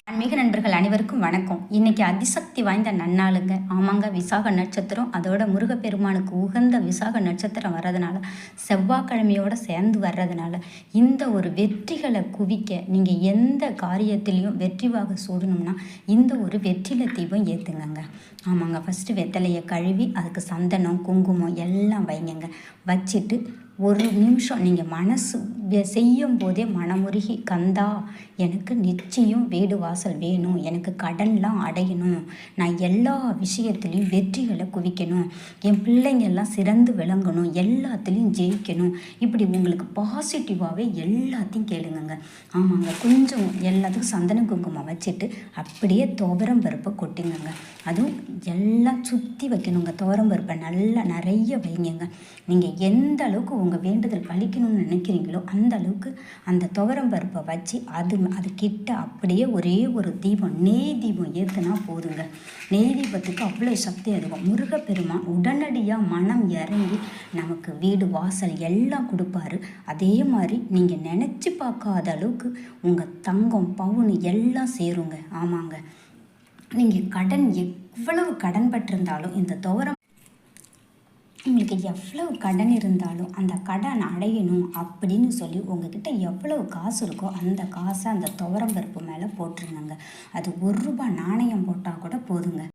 ஆன்மீக நண்பர்கள் அனைவருக்கும் வணக்கம். இன்னைக்கு அதிசக்தி வாய்ந்த நன்னாளுங்க. ஆமாங்க, விசாக நட்சத்திரம். அதோட முருகப்பெருமானுக்கு உகந்த விசாக நட்சத்திரம் வர்றதுனால, செவ்வாய்க்கிழமையோட சேர்ந்து வர்றதுனால, இந்த ஒரு வெற்றிகளை குவிக்க நீங்கள் எந்த காரியத்திலையும் வெற்றிவாக சூடணும்னா இந்த ஒரு வெற்றிலை தீபம் ஏற்றுங்கங்க. ஆமாங்க, ஃபஸ்ட்டு வெத்தலையை கழுவி அதுக்கு சந்தனம் குங்குமம் எல்லாம் வைங்கங்க. வச்சுட்டு ஒரு நிமிஷம் நீங்கள் மனசு செய்யும் போதே மனமுருகி, கந்தா எனக்கு நிச்சயம் வீடு வாசல் வேணும், எனக்கு கடன்லாம் அடையணும், நான் எல்லா விஷயத்துலேயும் வெற்றிகளை குவிக்கணும், என் பிள்ளைங்கள்லாம் சிறந்து விளங்கணும், எல்லாத்துலேயும் ஜெயிக்கணும், இப்படி உங்களுக்கு பாசிட்டிவாகவே எல்லாத்தையும் கேளுங்கங்க. ஆமாங்க, கொஞ்சம் எல்லாத்துக்கும் சந்தன குங்குமம் வச்சுட்டு அப்படியே துவரம் பருப்பை கொட்டிங்கங்க. அதுவும் எல்லாம் சுற்றி வைக்கணுங்க. துவரம் பருப்பை நல்லா நிறைய வைங்கங்க. நீங்கள் எந்த அளவுக்கு உங்கள் வேண்டுதல் பழிக்கணும்னு நினைக்கிறீங்களோ அந்த அளவுக்கு அந்த துவரம் பருப்பை வச்சு அது கிட்ட அப்படியே ஒரே ஒரு தீபம், நெய் தீபம் ஏற்றுனா போதுங்க. நெய் தீபத்துக்கு அவ்வளோ சக்தி அதிகம். முருகப்பெருமான் உடனடியாக மனம் இறங்கி நமக்கு வீடு வாசல் எல்லாம் கொடுப்பாரு. அதே மாதிரி நீங்கள் நினச்சி பார்க்காத அளவுக்கு உங்கள் தங்கம் பவுன் எல்லாம் சேருங்க. ஆமாங்க, நீங்கள் கடன் எவ்வளவு கடன் பட்டிருந்தாலும் இந்த துவரம் உங்களுக்கு எவ்வளவு கடன் இருந்தாலும் அந்த கடன் அடையணும் அப்படின்னு சொல்லி உங்ககிட்ட எவ்வளவு காசு இருக்கோ அந்த காசை அந்த துவரம் பருப்பு மேலே போட்டுருங்க. அது ₹1 நாணயம் போட்டால் கூட போதுங்க.